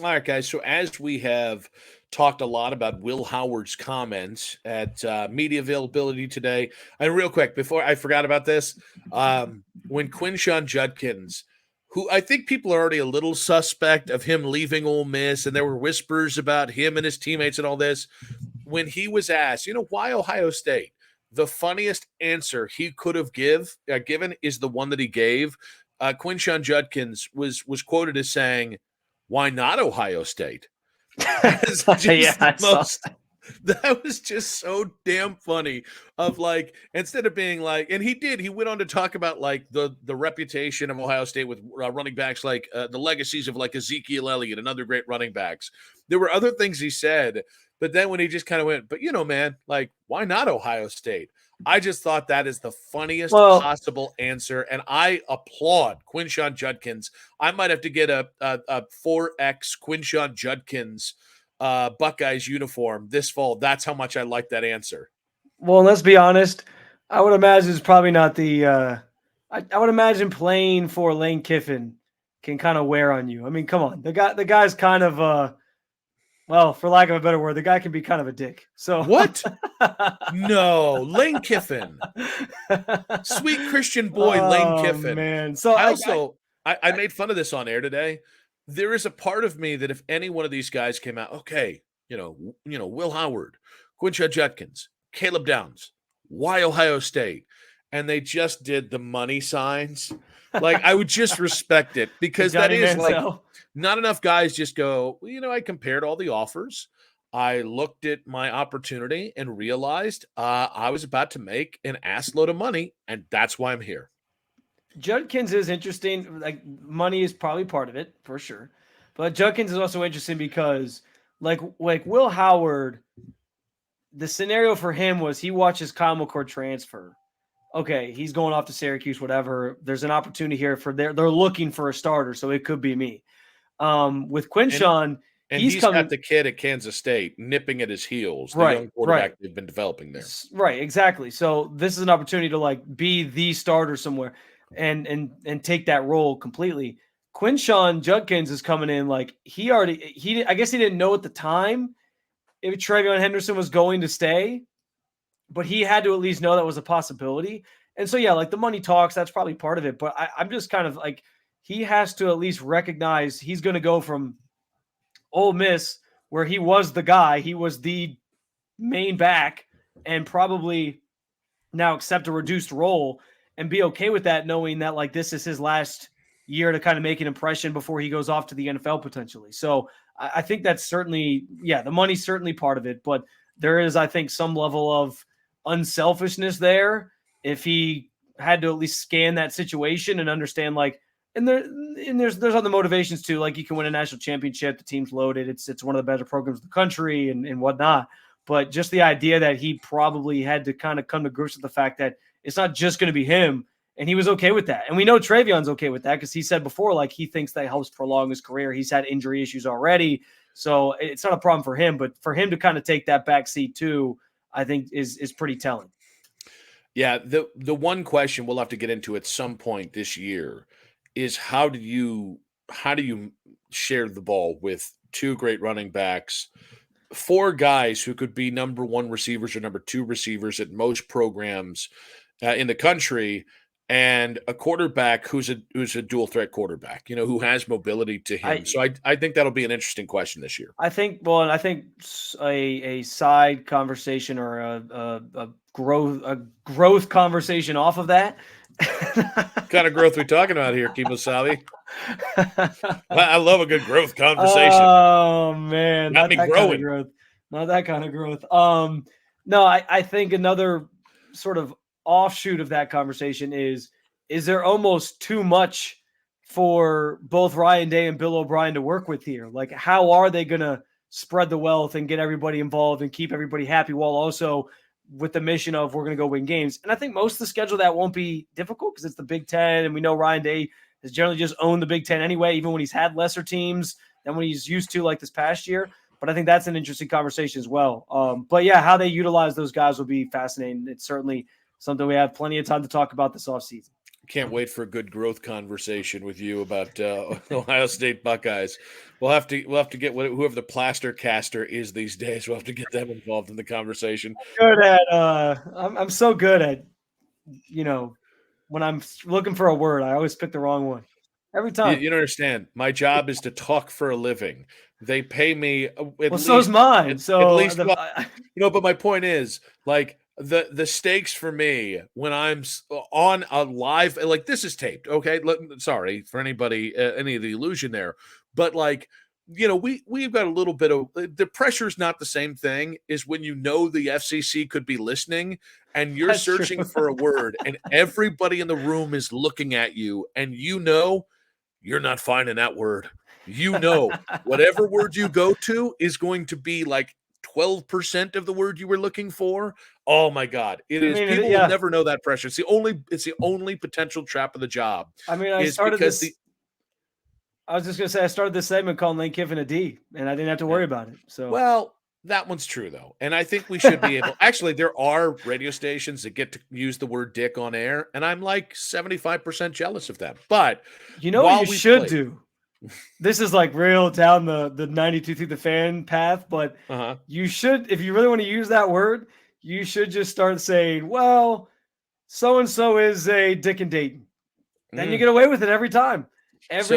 All right, guys. So as we have talked a lot about Will Howard's comments at media availability today, and real quick before I forgot about this, when Quinshawn Judkins, who I think people are already a little suspect of him leaving Ole Miss, and there were whispers about him and his teammates and all this, when he was asked, why Ohio State? The funniest answer he could have given is the one that he gave. Quinshawn Judkins was quoted as saying, "Why not Ohio State?" It's Yeah, just the I saw. most. That was just so damn funny. Of like, instead of being like, and he went on to talk about like the reputation of Ohio State with running backs, like the legacies of like Ezekiel Elliott and other great running backs. There were other things he said, but then when he just kind of went, but man, like, why not Ohio State? I just thought that is the funniest Well, possible answer, and I applaud Quinshawn Judkins. I might have to get a 4X Quinshawn Judkins Buckeyes uniform this fall. That's how much I like that answer. well, let's be honest. I would imagine it's probably not the. I would imagine playing for Lane Kiffin can kind of wear on you. I mean, come on, the guy's kind of well, for lack of a better word, the guy can be kind of a dick. So What? No, Lane Kiffin, sweet Christian boy, Lane Oh Kiffin. man! So I made fun of this on air today. There is a part of me that if any one of these guys came out, okay, Will Howard, Quinshad Judkins, Caleb Downs, why Ohio State, and they just did the money signs, like I would just respect it because that Johnny is like Manziel. not enough guys just go, well, I compared all the offers. I looked at my opportunity and realized I was about to make an ass load of money, and that's why I'm here. Judkins is interesting. Like money is probably part of it for sure, but Judkins is also interesting because like Will Howard, the scenario for him was he watches Kyle McCord transfer. Okay, he's going off to Syracuse, whatever. There's an opportunity here for they're looking for a starter, so it could be me. With Quinshawn, And he's he's coming. got the kid at Kansas State nipping at his heels, the Right, young quarterback right. they've been developing there. Right, exactly. So this is an opportunity to like be the starter somewhere and take that role completely. Quinshawn Judkins is coming in like he I guess he didn't know at the time if Travion Henderson was going to stay, but he had to at least know that was a possibility. And so yeah, like the money talks, that's probably part of it. But I'm just kind of like he has to at least recognize he's going to go from Ole Miss, where he was the guy, he was the main back, and probably now accept a reduced role and be okay with that, knowing that like this is his last year to kind of make an impression before he goes off to the NFL potentially. So I think that's certainly, yeah, the money's certainly part of it, but there is, I think, some level of unselfishness there if he had to at least scan that situation and understand like, there's other motivations too. Like you can win a national championship, the team's loaded, it's one of the better programs in the country and whatnot. But just the idea that he probably had to kind of come to grips with the fact that it's not just going to be him, and he was okay with that. And we know Travion's okay with that because he said before, like he thinks that helps prolong his career. He's had injury issues already, so it's not a problem for him. But for him to kind of take that back seat too, I think is pretty telling. Yeah, the one question we'll have to get into at some point this year is how do you share the ball with two great running backs, four guys who could be number one receivers or number two receivers at most programs in the country, and a quarterback who's a dual threat quarterback, who has mobility to him. So I think that'll be an interesting question this year. I think a side conversation or a growth conversation off of that. What kind of growth we talking about here, Kemosabe? I love a good growth conversation. Oh man, Got me that growing. kind of growth. Not that kind of growth. No, I think another sort of offshoot of that conversation is there almost too much for both Ryan Day and Bill O'Brien to work with here? Like, how are they going to spread the wealth and get everybody involved and keep everybody happy while also with the mission of we're going to go win games? And I think most of the schedule that won't be difficult because it's the Big Ten, and we know Ryan Day has generally just owned the Big Ten anyway, even when he's had lesser teams than what he's used to like this past year. But I think that's an interesting conversation as well. But yeah, how they utilize those guys will be fascinating. It's certainly something we have plenty of time to talk about this offseason. Can't wait for a good growth conversation with you about Ohio State Buckeyes. We'll have to get whoever the plaster caster is these days. We'll have to get them involved in the conversation. Good at I'm so good at when I'm looking for a word, I always pick the wrong one every time. You don't understand. My job is to talk for a living. They pay me at least. So's mine. At least, but my point is, like, the stakes for me when I'm on a live, like, this is taped. Okay, sorry for anybody, any of the illusion there, but like, we've got a little bit of the pressure's not the same thing as when the FCC could be listening and you're That's searching true. for a word and everybody in the room is looking at you and you're not finding that word. Whatever word you go to is going to be like 12% of the word you were looking for. Oh my God. People will never know that pressure. It's the only potential trap of the job. I mean, I was just going to say, I started this segment calling Lane Kiffin a D, and I didn't have to worry about it. So, well, that one's true though. And I think we should be able, actually, there are radio stations that get to use the word dick on air. And I'm like 75% jealous of them. But what you should do? This is like real down the 92 through the fan path, but you should, if you really want to use that word, you should just start saying, well, so-and-so is a Dick and Dayton. Then you get away with it every time, because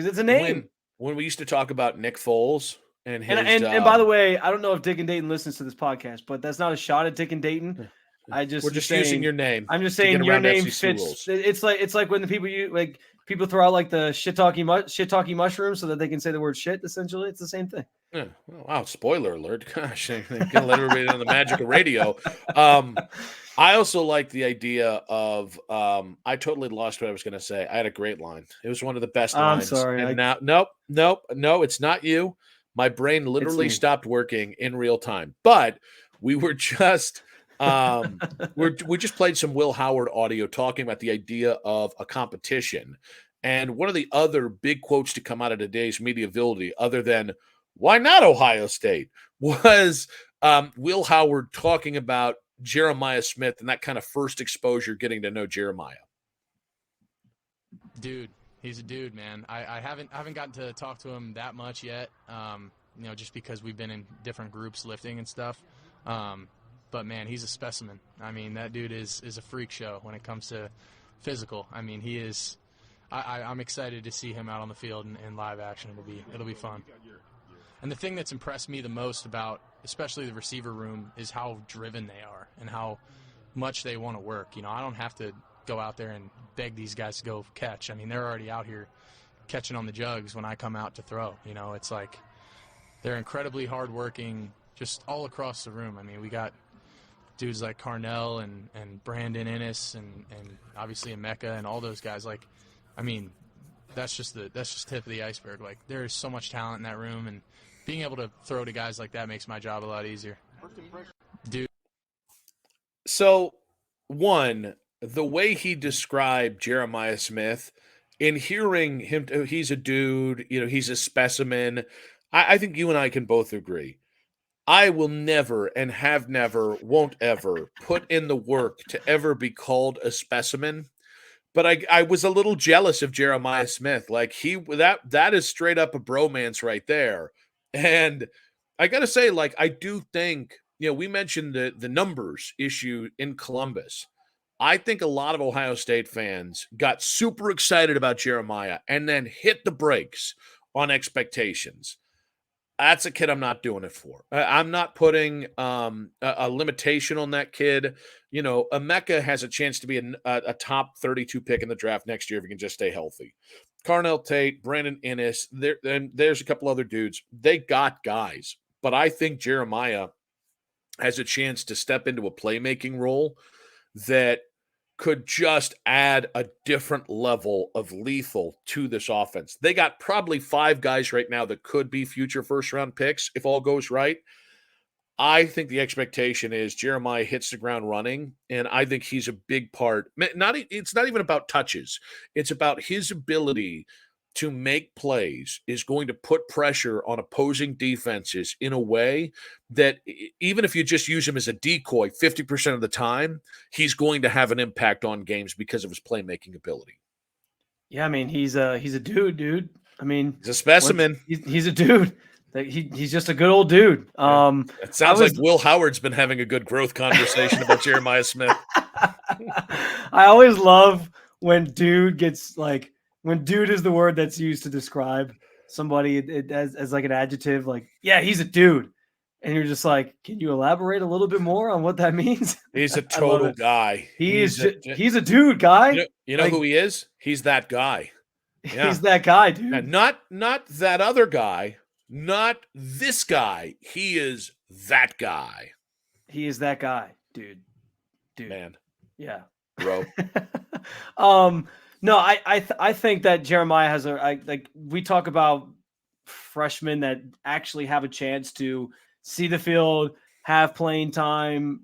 it's a name. When we used to talk about Nick Foles and his... And by the way, I don't know if Dick and Dayton listens to this podcast, but that's not a shot at Dick and Dayton. We're just using your name. I'm just saying your name fits. It's like when the people throw out like the shit talking mushrooms so that they can say the word shit. Essentially, it's the same thing. Yeah. Oh, wow! Spoiler alert! Gosh, I'm gonna let everybody know the magic of radio. I also like the idea of. I totally lost what I was going to say. I had a great line. It was one of the best lines. I'm sorry. And now, nope, it's not you. My brain literally stopped working in real time. But we were just. We just played some Will Howard audio talking about the idea of a competition. And one of the other big quotes to come out of today's Mediavility, other than why not Ohio State, was Will Howard talking about Jeremiah Smith and that kind of first exposure, getting to know Jeremiah. Dude, he's a dude, man. I haven't gotten to talk to him that much yet, just because we've been in different groups lifting and stuff. But, man, he's a specimen. I mean, that dude is a freak show when it comes to physical. I mean, he is – I'm excited to see him out on the field in live action. It'll be fun. And the thing that's impressed me the most about especially the receiver room is how driven they are and how much they want to work. I don't have to go out there and beg these guys to go catch. I mean, they're already out here catching on the jugs when I come out to throw. It's like they're incredibly hardworking just all across the room. I mean, we got – dudes like Carnell and Brandon Ennis and obviously Emeka and all those guys. Like, I mean, that's just tip of the iceberg. Like, there is so much talent in that room, and being able to throw to guys like that makes my job a lot easier. Dude. So, one, the way he described Jeremiah Smith, in hearing him, he's a dude, he's a specimen. I think you and I can both agree. I will never and have never, won't ever put in the work to ever be called a specimen. But I was a little jealous of Jeremiah Smith. Like that is straight up a bromance right there. And I got to say, like, I do think, we mentioned the numbers issue in Columbus. I think a lot of Ohio State fans got super excited about Jeremiah and then hit the brakes on expectations. That's a kid I'm not doing it for. I'm not putting a limitation on that kid. Emeka has a chance to be a top 32 pick in the draft next year if he can just stay healthy. Carnell Tate, Brandon Ennis, and there's a couple other dudes. They got guys. But I think Jeremiah has a chance to step into a playmaking role that could just add a different level of lethal to this offense. They got probably 5 guys right now that could be future first-round picks if all goes right. I think the expectation is Jeremiah hits the ground running, and I think he's a big part. It's not even about touches. It's about his ability to make plays is going to put pressure on opposing defenses in a way that even if you just use him as a decoy 50% of the time, he's going to have an impact on games because of his playmaking ability. Yeah, I mean, he's a dude. I mean, He's a specimen. He's a dude. He's just a good old dude. It sounds like Will Howard's been having a good growth conversation about Jeremiah Smith. I always love when dude gets like, when dude is the word that's used to describe somebody as like an adjective, like, yeah, he's a dude. And you're just like, can you elaborate a little bit more on what that means? He's a total guy. He's a dude, guy. You know like, who he is? He's that guy. Yeah. He's that guy, dude. And not that other guy, not this guy. He is that guy. He is that guy, dude. Man. Yeah. Bro. No, I think that Jeremiah has like we talk about freshmen that actually have a chance to see the field, have playing time,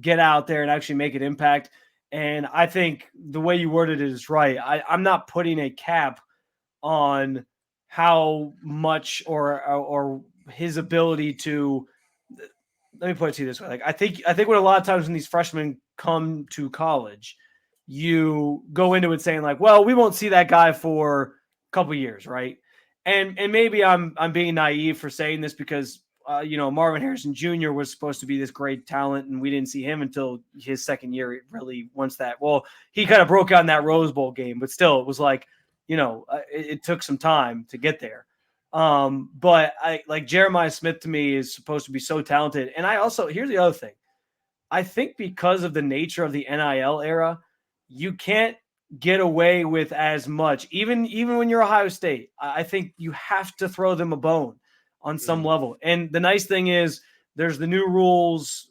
get out there and actually make an impact. And I think the way you worded it is right. I'm not putting a cap on how much or his ability to. Let me put it to you this way: like I think when a lot of times when these freshmen come to college, you go into it saying like, well, we won't see that guy for a couple years, right? And maybe I'm being naive for saying this because Marvin Harrison Jr. was supposed to be this great talent, and we didn't see him until his second year. Really, he kind of broke out in that Rose Bowl game, but still, it was like, it took some time to get there. But I like Jeremiah Smith to me is supposed to be so talented. And I also, here's the other thing. I think because of the nature of the NIL era, you can't get away with as much, even when you're Ohio State. I think you have to throw them a bone on some level. And the nice thing is there's the new rules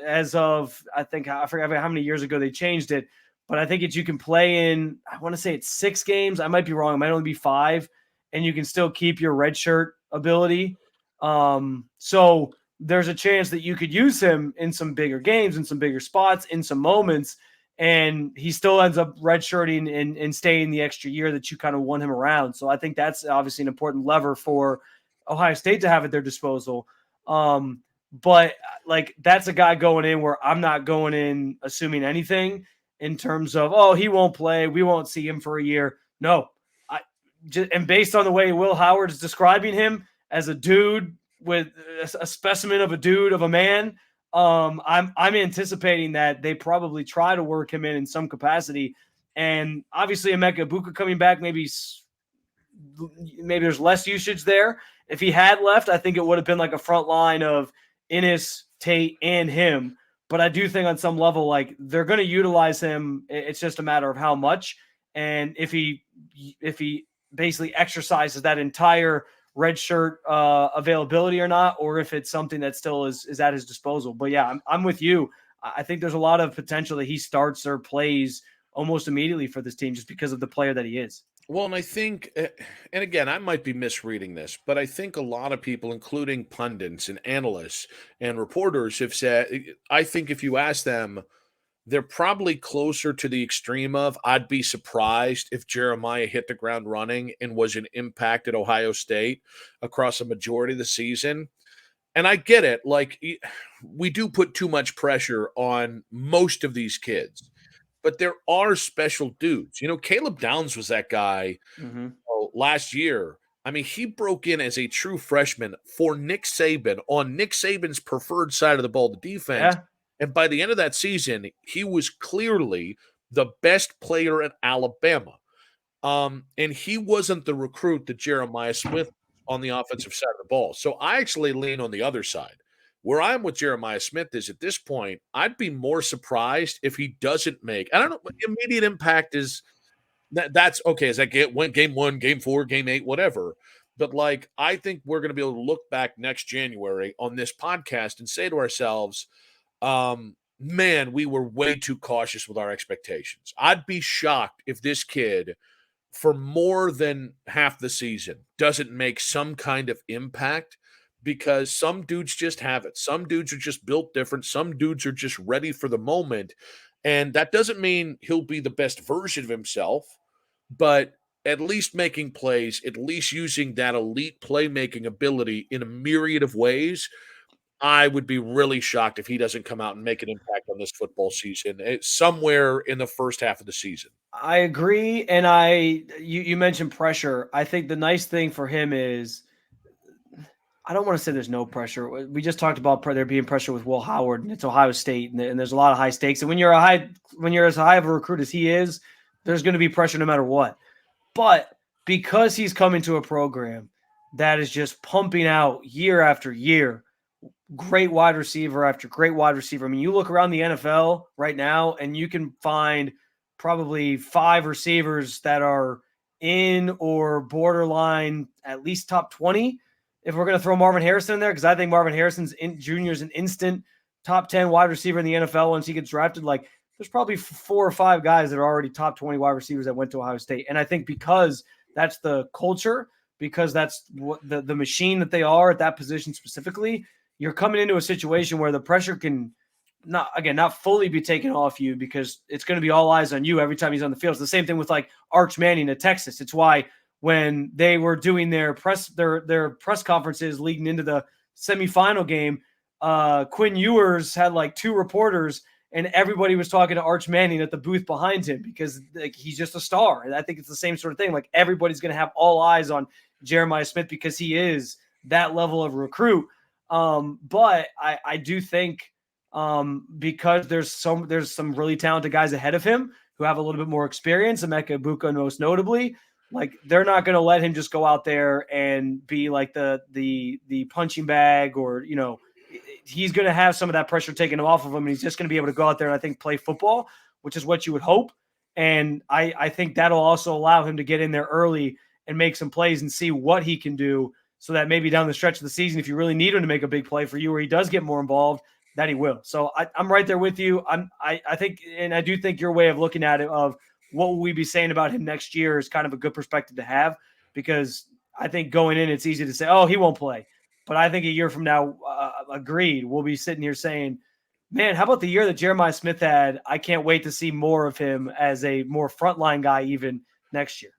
as of, I forgot how many years ago they changed it, but I think you can play in, I want to say it's 6 games. I might be wrong. It might only be 5. And you can still keep your redshirt ability. So there's a chance that you could use him in some bigger games, in some bigger spots, in some moments, and he still ends up redshirting and staying the extra year that you kind of want him around. So I think that's obviously an important lever for Ohio State to have at their disposal. But like that's a guy going in where I'm not going in assuming anything in terms of, oh, he won't play, we won't see him for a year. No. And based on the way Will Howard is describing him as a dude with a specimen of a dude of a man, I'm anticipating that they probably try to work him in some capacity. And obviously, Emeka Egbuka coming back, maybe there's less usage there. If he had left, I think it would have been like a front line of Ennis, Tate, and him. But I do think on some level, like they're going to utilize him. It's just a matter of how much. And if he basically exercises that entire red shirt availability or not, or if it's something that still is at his disposal. But yeah, I'm with you. I think there's a lot of potential that he starts or plays almost immediately for this team just because of the player that he is. Well, and I think, and again, I might be misreading this, but I think a lot of people, including pundits and analysts and reporters, have said, I think if you ask them, they're probably closer to the extreme of, I'd be surprised if Jeremiah hit the ground running and was an impact at Ohio State across a majority of the season. And I get it. Like, we do put too much pressure on most of these kids, but there are special dudes. Caleb Downs was that guy last year. I mean, he broke in as a true freshman for Nick Saban on Nick Saban's preferred side of the ball, the defense. Yeah. And by the end of that season, he was clearly the best player at Alabama. And he wasn't the recruit that Jeremiah Smith on the offensive side of the ball. So I actually lean on the other side. Where I'm with Jeremiah Smith is at this point, I'd be more surprised if he doesn't make, I don't know, immediate impact is that's okay. Is that game 1, game 4, game 8, whatever. But like, I think we're going to be able to look back next January on this podcast and say to ourselves, man, we were way too cautious with our expectations. I'd be shocked if this kid, for more than half the season, doesn't make some kind of impact, because some dudes just have it. Some dudes are just built different. Some dudes are just ready for the moment. And that doesn't mean he'll be the best version of himself, but at least making plays, at least using that elite playmaking ability in a myriad of ways, I would be really shocked if he doesn't come out and make an impact on this football season. It's somewhere in the first half of the season. I agree, and you mentioned pressure. I think the nice thing for him is I don't want to say there's no pressure. We just talked about there being pressure with Will Howard, and it's Ohio State, and there's a lot of high stakes. And when you're as high of a recruit as he is, there's going to be pressure no matter what. But because he's coming to a program that is just pumping out year after year, great wide receiver after great wide receiver. I mean, you look around the NFL right now, and you can find probably 5 receivers that are in or borderline at least top 20. If we're going to throw Marvin Harrison in there, because I think Marvin Harrison's Jr. is an instant top 10 wide receiver in the NFL once he gets drafted. Like, there's probably 4 or 5 guys that are already top 20 wide receivers that went to Ohio State. And I think because that's the culture, because that's what the machine that they are at that position specifically, you're coming into a situation where the pressure can not fully be taken off you, because it's going to be all eyes on you every time he's on the field. It's the same thing with like Arch Manning at Texas. It's why when they were doing their press conferences leading into the semifinal game, Quinn Ewers had like 2 reporters, and everybody was talking to Arch Manning at the booth behind him because like he's just a star. And I think it's the same sort of thing. Like, everybody's going to have all eyes on Jeremiah Smith because he is that level of recruit. But I do think because there's some really talented guys ahead of him who have a little bit more experience, Emeka Egbuka most notably. Like, they're not going to let him just go out there and be like the punching bag, or, you know, he's going to have some of that pressure taken off of him, and he's just going to be able to go out there and I think play football, which is what you would hope. And I think that'll also allow him to get in there early and make some plays and see what he can do, so that maybe down the stretch of the season, if you really need him to make a big play for you, or he does get more involved, that he will. So I'm right there with you. I think, and I do think your way of looking at it of what will we be saying about him next year is kind of a good perspective to have, because I think going in, it's easy to say, oh, he won't play. But I think a year from now, agreed, we'll be sitting here saying, man, how about the year that Jeremiah Smith had? I can't wait to see more of him as a more frontline guy even next year.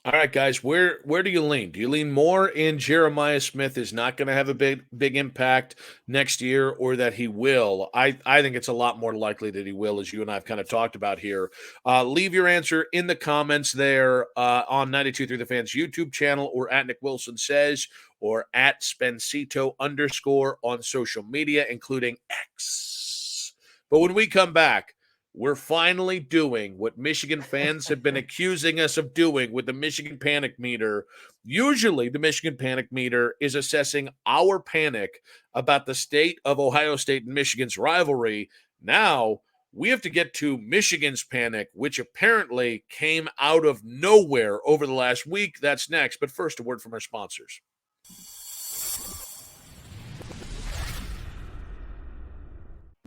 All right, guys, where do you lean? Do you lean more in Jeremiah Smith is not going to have a big impact next year, or that he will? I think it's a lot more likely that he will, as you and I have kind of talked about here. Leave your answer in the comments there on 92.3 The Fans YouTube channel, or at Nick Wilson Says, or at Spencito_ on social media, including X. But when we come back, we're finally doing what Michigan fans have been accusing us of doing with the Michigan Panic Meter. Usually, the Michigan Panic Meter is assessing our panic about the state of Ohio State and Michigan's rivalry. Now, we have to get to Michigan's panic, which apparently came out of nowhere over the last week. That's next. But first, a word from our sponsors.